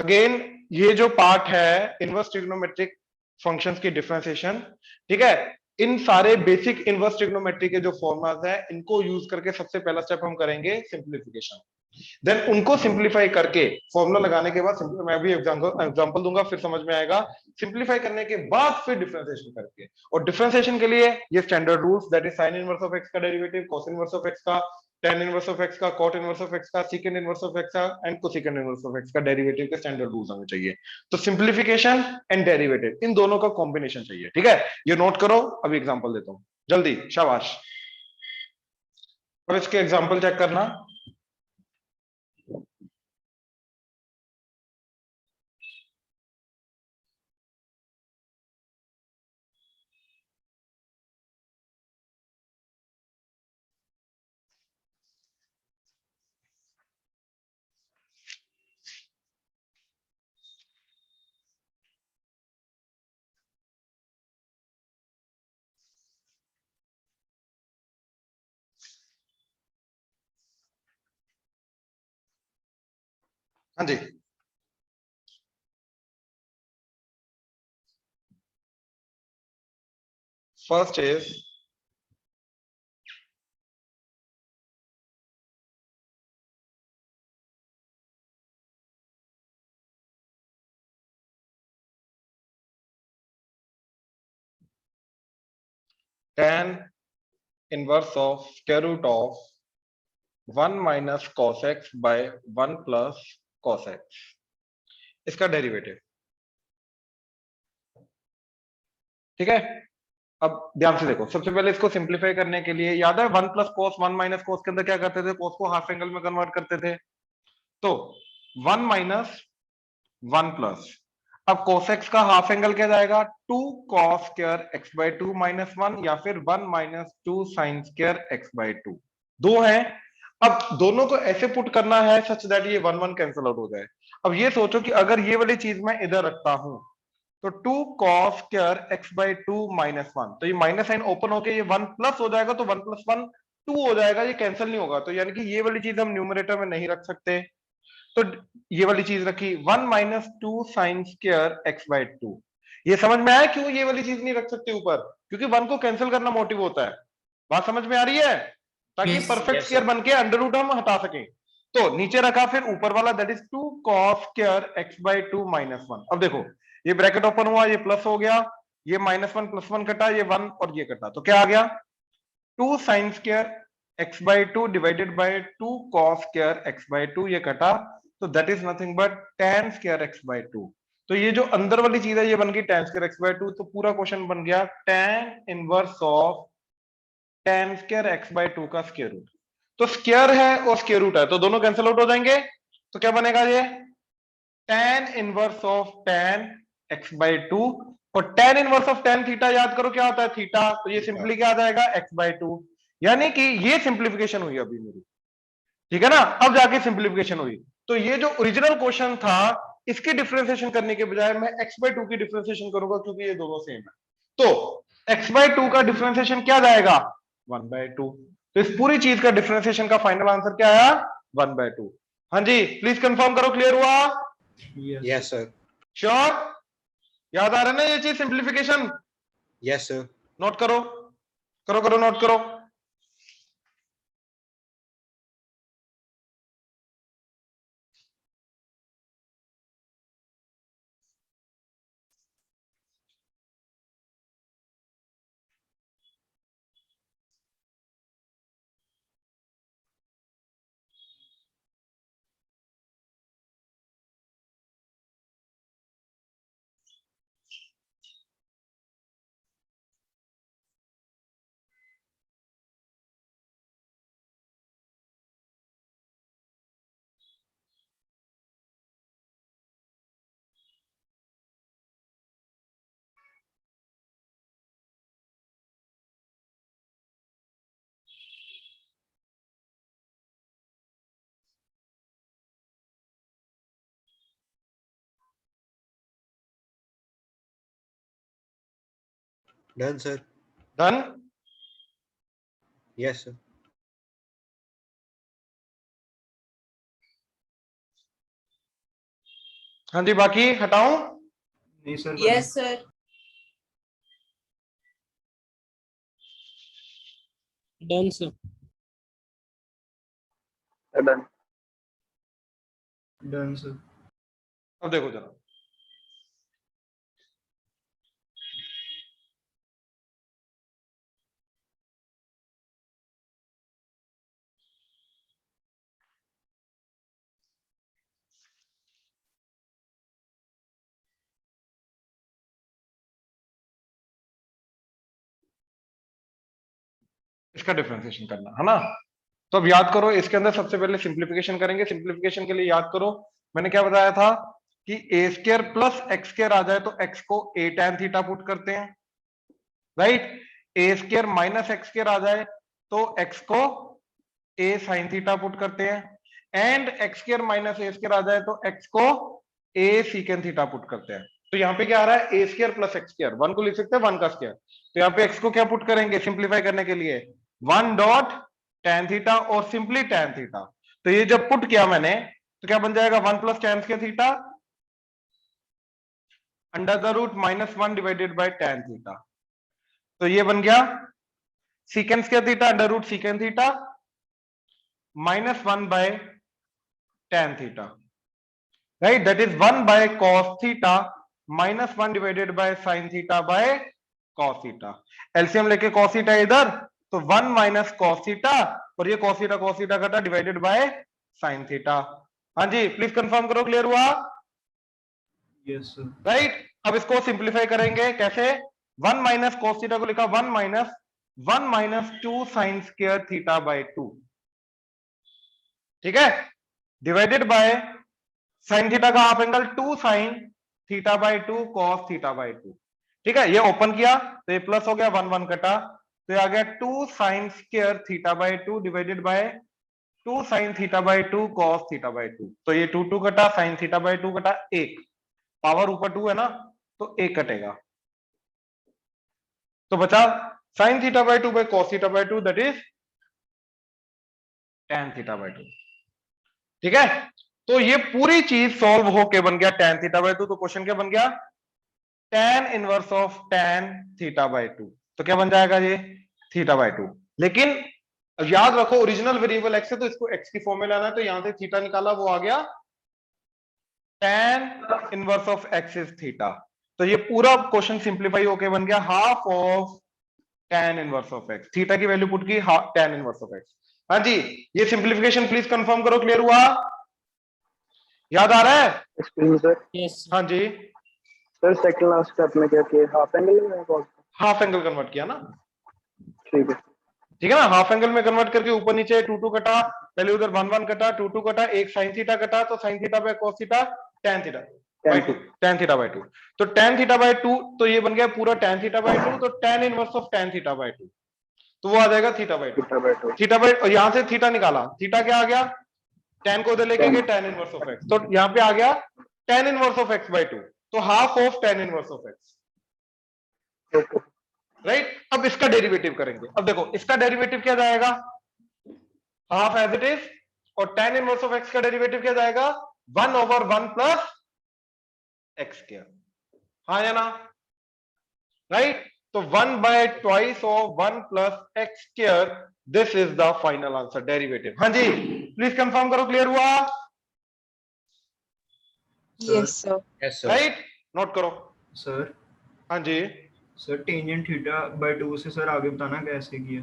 Again ये जो part है इनवर्स ट्रिग्नोमेट्रिक फंक्शंस की डिफरेंशिएशन, ठीक है, इन सारे बेसिक इनवर्स ट्रिग्नोमेट्री के जो फॉर्मुलाज है इनको यूज करके सबसे पहला स्टेप हम करेंगे सिंप्लीफिकेशन। देन उनको सिंप्लीफाई करके फॉर्मूला लगाने के बाद मैं भी एग्जांपल दूंगा, फिर समझ में आएगा। सिंप्लीफाई करने के बाद फिर डिफरेंशिएशन करके, और डिफरेंशिएशन के लिए ये standard rules, that is sine inverse of x का derivative, cos inverse of x का, tan इनवर्स ऑफ एक्स का, cot इनवर्स ऑफ एक्स का, secant इनवर्स ऑफ एक्स का and cosecant inverse of x का derivative के standard rules हमें चाहिए। तो सिंप्लीफिकेशन एंड डेरिवेटिव इन दोनों का कॉम्बिनेशन चाहिए, ठीक है। ये नोट करो, अभी एग्जांपल देता हूं जल्दी, शाबाश। अब इसके एग्जांपल चेक करना। हाँ जी, first is tan inverse of square root of 1 minus cos x by 1 plus cos x, इसका डेरिवेटिव, ठीक है। अब ध्यान से देखो, सबसे पहले इसको सिंप्लीफाई करने के लिए याद है 1 प्लस कोस 1 माइनस कोस के अंदर क्या करते थे, कोस को हाफ एंगल में कन्वर्ट करते थे। तो 1 माइनस 1 प्लस, अब cos x का हाफ एंगल क्या जाएगा, 2 cos square x by 2 minus 1, या फिर 1 minus 2 sine square x by 2, दो है। अब दोनों को ऐसे पुट करना है सच दैट ये 1 1 कैंसिल आउट हो जाए। अब ये सोचो कि अगर ये वाली चीज मैं इधर रखता हूं, तो 2 cos square x by 2 minus 1, तो ये माइनस साइन ओपन होके ये 1 प्लस हो जाएगा, तो 1 प्लस 1 2 हो जाएगा, ये कैंसिल नहीं होगा। तो यानी कि ये वाली चीज हम न्यूमरेटर में नहीं रख सकते, तो ये वाली चीज रखी 1 minus 2 sine square x by 2। ये समझ में आया क्यों ये वाली चीज नहीं रख सकते ऊपर, क्योंकि 1 को कैंसिल करना मोटिव होता है। बात समझ में आ रही है, ताकि परफेक्ट स्क्वायर बन के अंडर रूट हम हटा सकें। तो नीचे रखा फिर ऊपर वाला, that is 2 cos square x by 2 minus 1। अब देखो ये ब्रैकेट ओपन हुआ, ये प्लस हो गया, ये माइनस 1 प्लस 1 कटा, ये 1 और ये कटा, तो क्या आ गया, 2 sine square x by 2 divided by 2 cos square x by 2, ये कटा, तो that is nothing but tan square x by 2। तो ये जो अंदर वाली चीज है ये बन गई tan स्क्वायर एक्स बाई 2, तो पूरा क्वेश्चन बन गया tan inverse of tan square x by 2 का स्क्वायर रूट। तो स्क्वायर है और स्क्वायर रूट है, तो दोनों कैंसिल आउट हो जाएंगे, तो क्या बनेगा ये tan inverse of tan x by 2, और tan inverse of tan theta याद करो क्या होता है, थीटा, तो ये सिंपली क्या आ जाएगा x बाई 2। यानी कि ये सिंप्लीफिकेशन हुई अभी मेरी, ठीक है ना। अब जाके सिंप्लीफिकेशन हुई, तो ये जो ओरिजिनल क्वेश्चन था इसकी डिफरेंशिएशन करने के बजाय मैं x बाई 2 की डिफरेंशिएशन करूंगा, क्योंकि ये दोनों सेम है। तो x बाई 2 का डिफरेंशिएशन क्या जाएगा, 1 बाई 2। तो इस पूरी चीज का डिफरेंशिएशन का फाइनल आंसर क्या आया, 1 बाई 2। हाँ जी, प्लीज कंफर्म करो, क्लियर हुआ, यस सर। श्योर, याद आ रहा है ना ये चीज सिंप्लीफिकेशन, यस सर। नोट करो, करो करो नोट करो। Done sir. Done, yes sir. हाँ जी, बाकी हटाऊं? नहीं sir. Yes sir. Done sir. Done. Done sir. अब देखो जरा, इसका डिफरेंशिएशन करना है ना। तो अब याद करो, इसके अंदर सबसे पहले सिंप्लीफिकेशन करेंगे। सिंप्लीफिकेशन के लिए याद करो, मैंने क्या बताया था कि ए स्क्र प्लस एक्स स्क्र आ जाए तो एक्स को ए tan थीटा पुट करते हैं, राइट। ए स्क्र माइनस एक्स स्क्र आ जाए तो एक्स को ए साइन थीटा पुट करते हैं, and x square minus a square आ जाए तो एक्स को ए सीकेंड थीटा पुट करते हैं। तो यहाँ पे क्या आ रहा है, a square plus x square, one को लिख सकते हैं वन का स्क्र। तो यहाँ पे एक्स को क्या पुट करेंगे सिंप्लीफाई करने के लिए, वन डॉट tan थीटा और सिंपली tan थीटा। तो ये जब पुट किया मैंने तो क्या बन जाएगा, one plus tan square theta under the root minus one divided by tan theta. तो ये बन गया secant square theta under root secant theta minus one by tan theta, right. That is one by cos theta minus one divided by sin theta by cos theta. LCM लेके cos theta इधर, तो one minus cos theta, और ये cos theta घटा divided by sin theta. हाँ जी, please confirm करो, clear हुआ? Yes sir. राइट। अब इसको सिंप्लीफाई करेंगे कैसे, वन माइनस cos थीटा को लिखा one minus two sine square theta by two, ठीक है, डिवाइडेड बाय साइन थीटा का half angle two sine theta by two cos theta by two, ठीक है। ये ओपन किया तो ये प्लस हो गया, वन वन कटा, तो ये आ गया two sine square theta by two divided by two sine theta by two cos theta by two. तो ये टू टू कटा, साइन थीटा बाय टू कटा एक, पावर ऊपर टू है ना तो एक कटेगा, तो बचा sign theta by to by cos theta by to, that is tan theta by two, ठीक है। तो ये पूरी चीज सॉल्व होके बन गया tan थीटा बाय टू। तो क्वेश्चन क्या बन गया, tan inverse of tan theta by two. तो क्या बन जाएगा ये, थीटा बाय टू। लेकिन याद रखो ओरिजिनल वेरिएबल x है तो इसको x की फॉर्म में लाना है, तो यहां से थीटा निकाला वो आ गया tan inverse of x is theta. तो ये पूरा क्वेश्चन सिंप्लीफाई होके बन गया half of tan inverse of x, theta की वैल्यू पुट की tan इनवर्स ऑफ x। हाँ जी, ये सिंप्लीफिकेशन प्लीज कंफर्म करो, क्लियर हुआ, याद आ रहा है? Excuse sir. यस हाँ जी, सर सेकंड लास्ट स्टेप में क्या किया, हाफ एंगल में कॉस? हाफ एंगल कन्वर्ट किया ना, ठीक है। ठीक है ना। हाफ एंगल में कन्वर्ट करके ऊपर नीचे टू टू कटा, पहले उधर वन वन कटा, टू टू कटा, एक साइन थीटा कटा, तो sign theta by cos theta tan theta by to, tan theta by two. तो tan थीटा बाय टू, तो ये बन गया पूरा tan थीटा बाय टू, तो tan inverse of tan theta by two, तो वो आ जाएगा theta by to. Theta by to. Theta by, और यहां से थीटा निकाला, थीटा क्या आ गया, tan को उधर लेके गए tan इनवर्स ऑफ x, तो यहाँ पे आ गया tan inverse of x by two, तो half of tan inverse of x, okay. Right. अब इसका डेरिवेटिव करेंगे। अब देखो इसका डेरिवेटिव क्या जाएगा, हाफ एज इट इज, और tan इनवर्स ऑफ x का डेरिवेटिव क्या जाएगा, one over one plus x square, हाँ या ना, राइट। तो one by twice of one plus x square, this is the final answer, derivative. हाँ जी, प्लीज कंफर्म करो, क्लियर हुआ, yes sir. Yes, sir. Right, note करो। सर हाँ जी, sir tangent theta by two से सर आगे बताना कैसे किया।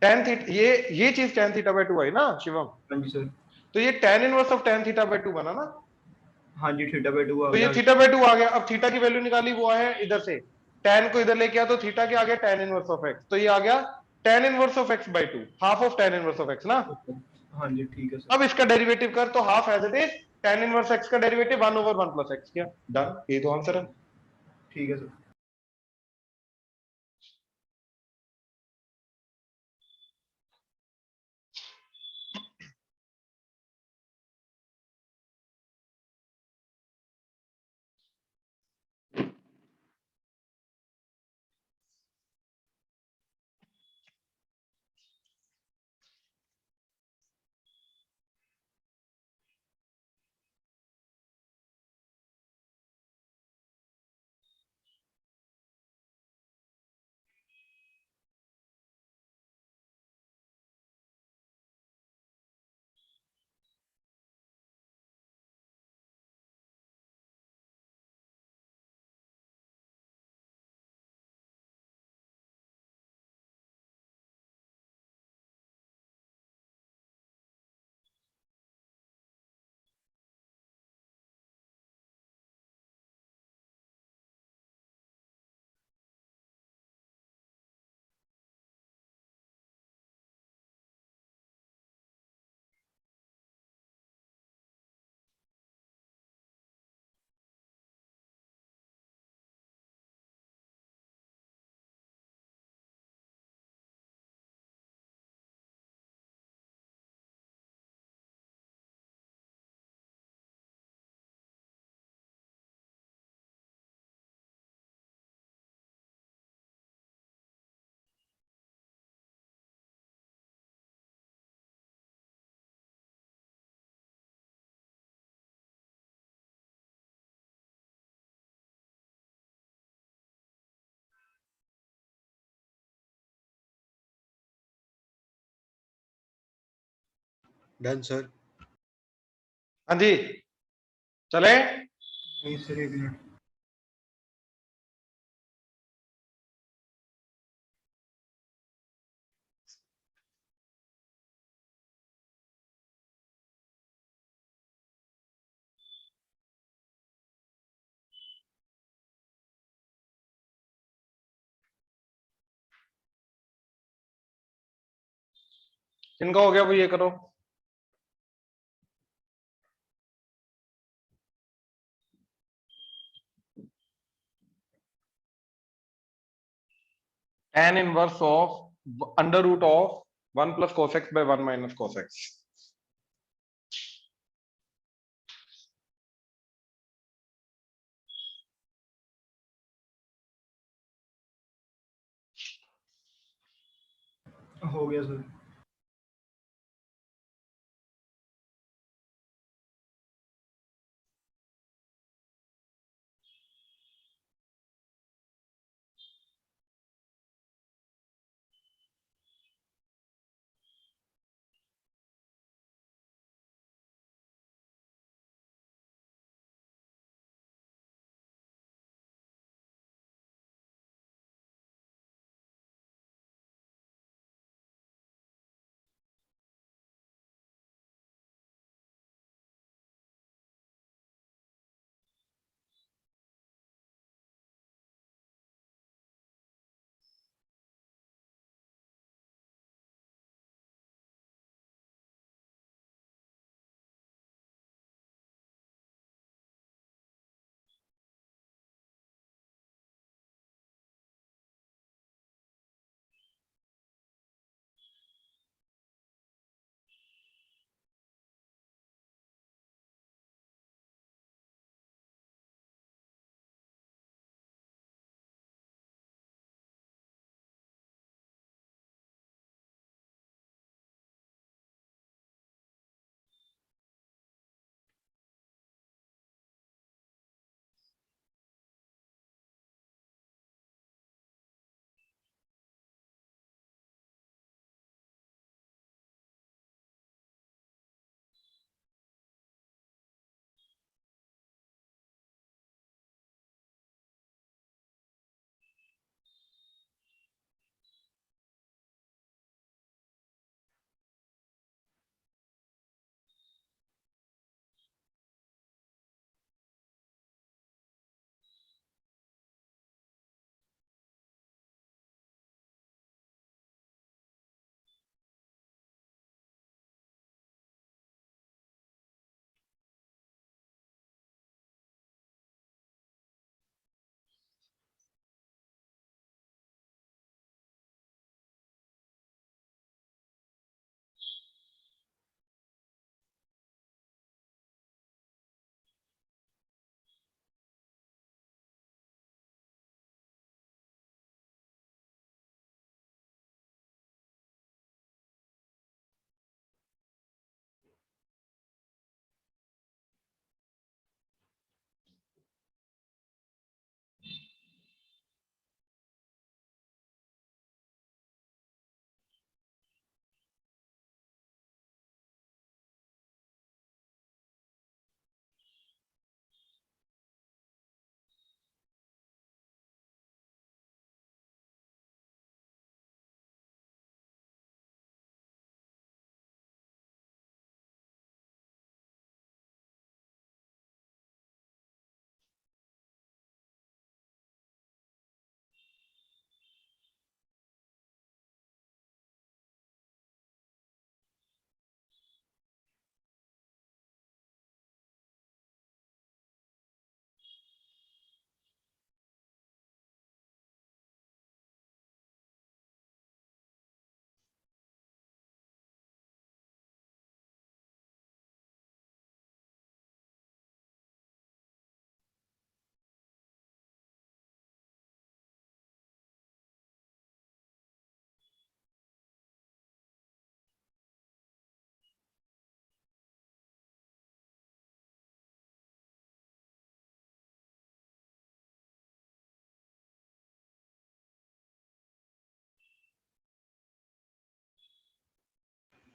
tan थीटा, ये चीज tan थीटा बाय टू आई ना शिवम, हाँ जी सर। तो ये tan inverse of tan theta by to बना ना, हाँ जी थीटा बाय टू आ तो ये गया। थीटा बाय टू आ गया। अब थीटा की वैल्यू निकाली, वो है इधर से, tan को इधर लेके आ तो थीटा क्या आ गया, tan इनवर्स ऑफ x, तो ये आ गया tan inverse of x by to, half of tan inverse of x ना। हाँ जी ठीक है सर। अब इसका डेरिवेटिव कर, तो half as it is tan inverse x का derivative one over one plus x, किया डन, ये तो आंसर है। ठीक है सर। Done sir. हाँ जी, चले। नहीं सर, एक मिनट। इनका हो गया, वो ये करो। tan inverse of under root of 1 plus cos x by 1 minus cos x। हो गया सर।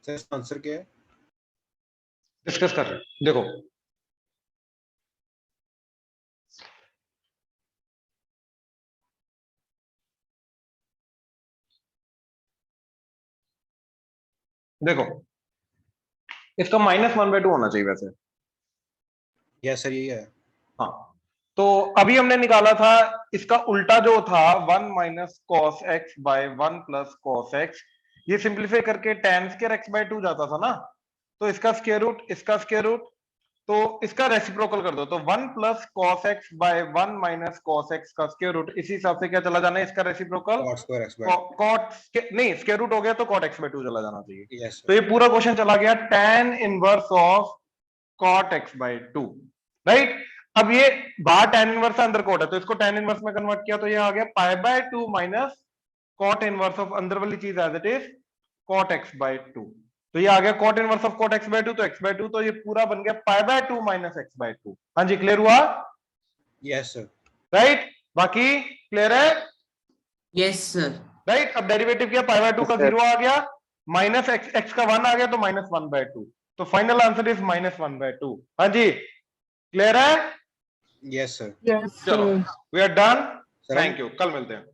सर आंसर क्या है? डिस्कस कर रहे हैं। देखो देखो इसका -1/2 होना चाहिए वैसे। यस सर, यही है। हाँ, तो अभी हमने निकाला था इसका उल्टा जो था 1 minus cos x by 1 plus cos x, ये सिंप्लीफाई करके tan स्क्वायर x/2 जाता था ना, तो इसका स्क्वायर रूट, इसका स्क्वायर रूट, तो इसका रेसिप्रोकल कर दो, तो 1 plus cos x by 1 minus cos x का स्क्वायर रूट, इसी हिसाब से क्या चला जाना है इसका reciprocal, Cot square x/2। Cot नहीं, स्क्वायर रूट हो गया तो कॉट x/2 चला जाना चाहिए। यस तो ये पूरा क्वेश्चन चला गया tan inverse of cot x/2, right. अब ये बाहर tan इनवर्स है, अंदर कॉट है, तो इसको tan इनवर्स में कन्वर्ट किया तो ये आ गया π/2 माइनस कॉट इनवर्स ऑफ अंदर वाली चीज as it is cot x/2, तो ये आ गया cot inverse of cot x/2, तो x/2, तो ये पूरा बन गया π/2 माइनस x/2। हाँ जी, क्लियर हुआ? Yes sir. राइट, बाकी क्लियर है? Yes sir. राइट, अब डेरिवेटिव किया, π/2 का Yes, sir. 0 आ गया, माइनस x का 1 आ गया, तो -1/2, तो फाइनल आंसर इज -1/2। हाँ जी, क्लियर है? Yes sir. Yes, चलो, sir. We are done, sir thank you, कल मिलते हैं।